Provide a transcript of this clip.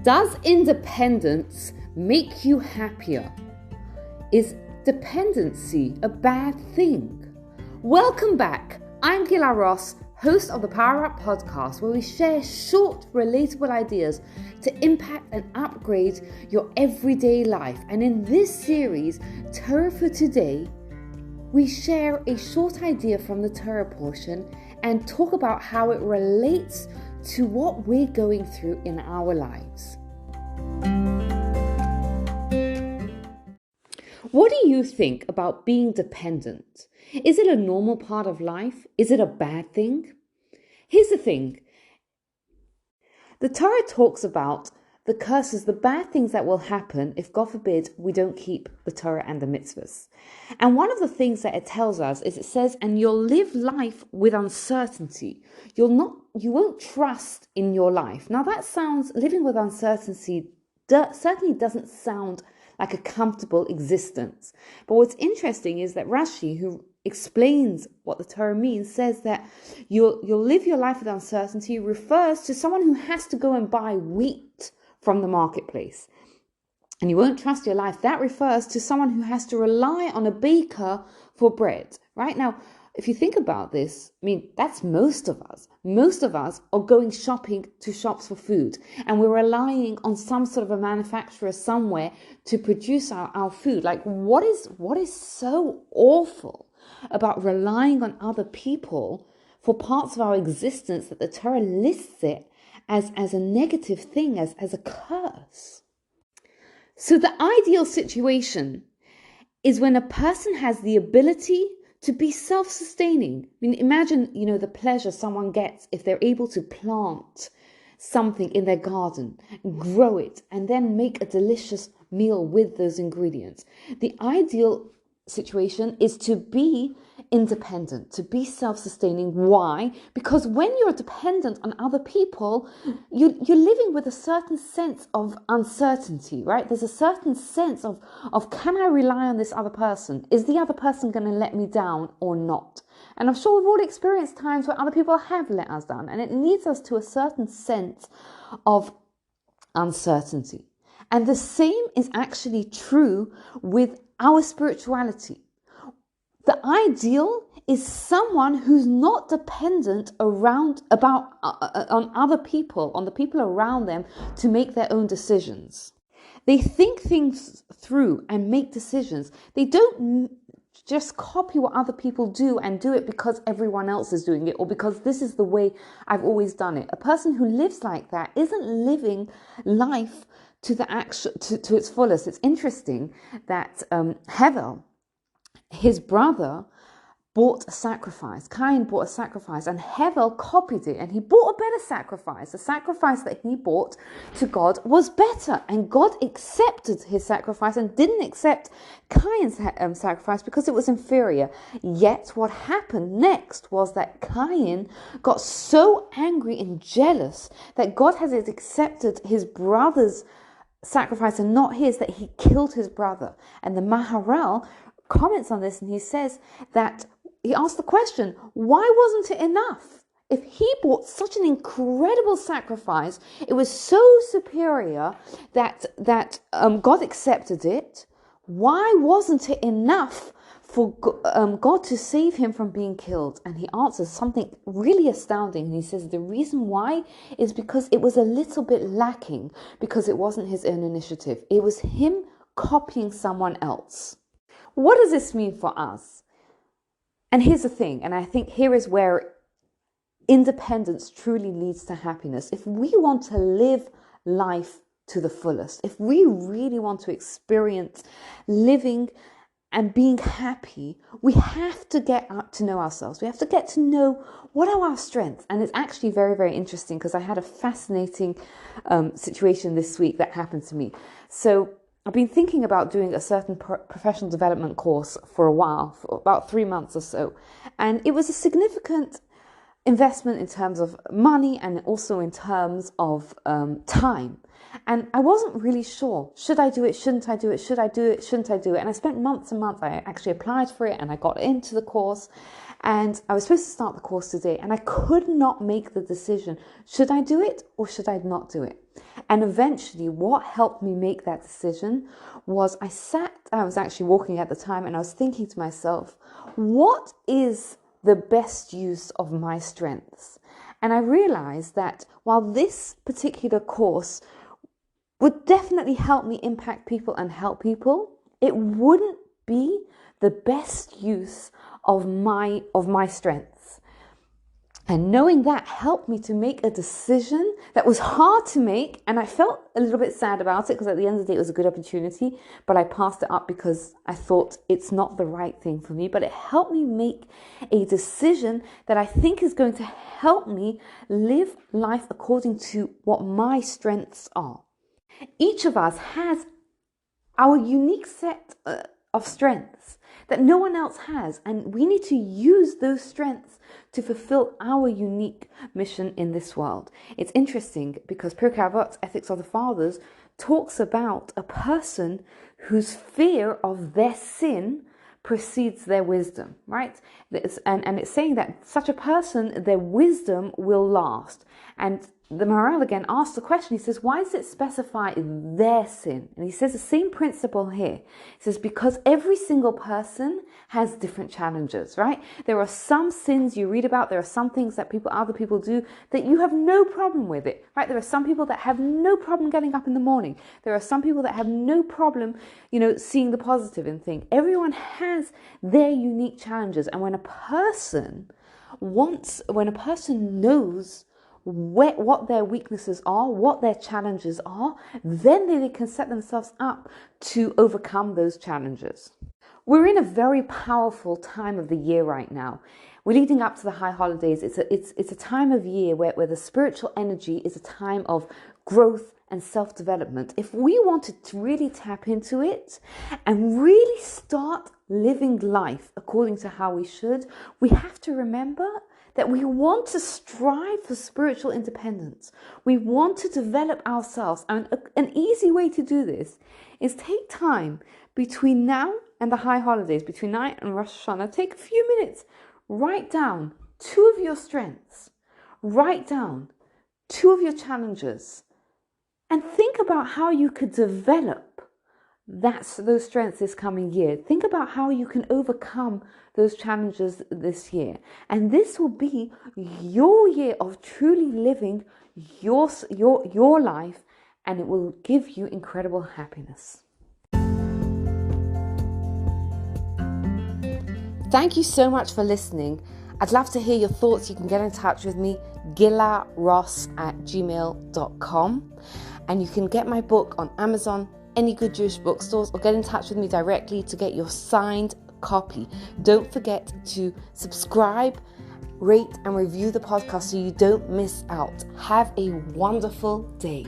Does independence make you happier? Is dependency a bad thing? Welcome back. I'm Gila Ross, host of the Power Up podcast, where we share short, relatable ideas to impact and upgrade your everyday life. And in this series, Torah for Today, we share a short idea from the Torah portion and talk about how it relates to what we're going through in our lives. What do you think about being dependent? Is it a normal part of life? Is it a bad thing? Here's the thing. The Torah talks about the curses, the bad things that will happen if, God forbid, we don't keep the Torah and the mitzvahs. And one of the things that it tells us is it says, and you'll live life with uncertainty. You won't trust in your life. Now that sounds, living with uncertainty certainly doesn't sound like a comfortable existence. But what's interesting is that Rashi, who explains what the Torah means, says that you'll live your life with uncertainty refers to someone who has to go and buy wheat from the marketplace. And you won't trust your life. That refers to someone who has to rely on a baker for bread. Right now, if you think about this, I mean, that's most of us. Most of us are going shopping to shops for food, and we're relying on some sort of a manufacturer somewhere to produce our food. Like, what is so awful about relying on other people for parts of our existence that the Torah lists it as a negative thing, as a curse? So the ideal situation is when a person has the ability to be self-sustaining. I mean, imagine, the pleasure someone gets if they're able to plant something in their garden, grow it, and then make a delicious meal with those ingredients. The ideal situation is to be independent, to be self-sustaining. Why? Because when you're dependent on other people, you're living with a certain sense of uncertainty, right? There's a certain sense of can I rely on this other person? Is the other person going to let me down or not? And I'm sure we've all experienced times where other people have let us down, and it leads us to a certain sense of uncertainty. And the same is actually true with our spirituality. The ideal is someone who's not dependent on other people, on the people around them to make their own decisions. They think things through and make decisions. They don't just copy what other people do and do it because everyone else is doing it or because this is the way I've always done it. A person who lives like that isn't living life to its fullest. It's interesting that Hevel, his brother, bought a sacrifice. Cain bought a sacrifice, and Hevel copied it, and he bought a better sacrifice. The sacrifice that he bought to God was better, and God accepted his sacrifice and didn't accept Cain's sacrifice because it was inferior. Yet what happened next was that Cain got so angry and jealous that God has accepted his brother's sacrifice and not his, that he killed his brother. And the Maharal comments on this, and he says that he asked the question, why wasn't it enough? If he brought such an incredible sacrifice, it was so superior that God accepted it, why wasn't it enough for God to save him from being killed? And he answers something really astounding. And he says the reason why is because it was a little bit lacking, because it wasn't his own initiative. It was him copying someone else. What does this mean for us? And here's the thing, and I think here is where independence truly leads to happiness. If we want to live life to the fullest, if we really want to experience living and being happy, we have to get to know ourselves. We have to get to know what are our strengths. And it's actually very, very interesting because I had a fascinating situation this week that happened to me. So I've been thinking about doing a certain professional development course for a while, for about 3 months or so. And it was a significant investment in terms of money and also in terms of time. And I wasn't really sure. Should I do it? Shouldn't I do it? Should I do it? Shouldn't I do it? And I spent months and months. I actually applied for it and I got into the course. And I was supposed to start the course today, and I could not make the decision. Should I do it or should I not do it? And eventually what helped me make that decision was I was actually walking at the time, and I was thinking to myself, what is the best use of my strengths? And I realized that while this particular course would definitely help me impact people and help people, it wouldn't be the best use of my strengths. And knowing that helped me to make a decision that was hard to make, and I felt a little bit sad about it because at the end of the day it was a good opportunity, but I passed it up because I thought it's not the right thing for me. But it helped me make a decision that I think is going to help me live life according to what my strengths are. Each of us has our unique set of strengths that no one else has, and we need to use those strengths to fulfill our unique mission in this world. It's interesting because Pirkei Avot, Ethics of the Fathers, talks about a person whose fear of their sin precedes their wisdom, right? And it's saying that such a person, their wisdom will last. And the Maharal again asks the question, he says, why does it specify their sin? And he says the same principle here. He says, because every single person has different challenges, right? There are some sins you read about, there are some things that other people do that you have no problem with it, right? There are some people that have no problem getting up in the morning. There are some people that have no problem, seeing the positive in things. Everyone has their unique challenges. And when a person knows what their weaknesses are, what their challenges are, then they can set themselves up to overcome those challenges. We're in a very powerful time of the year right now. We're leading up to the high holidays. It's a time of year where the spiritual energy is a time of growth and self-development. If we wanted to really tap into it and really start living life according to how we should, we have to remember that we want to strive for spiritual independence. We want to develop ourselves. And an easy way to do this is take time between now and the high holidays, between now and Rosh Hashanah. Take a few minutes. Write down 2 of your strengths. Write down 2 of your challenges. And think about how you could develop those strengths this coming year. Think about how you can overcome those challenges this year. And this will be your year of truly living your life, and it will give you incredible happiness. Thank you so much for listening. I'd love to hear your thoughts. You can get in touch with me, gilaross@gmail.com. And you can get my book on Amazon, any good Jewish bookstores, or get in touch with me directly to get your signed copy. Don't forget to subscribe, rate, and review the podcast so you don't miss out. Have a wonderful day.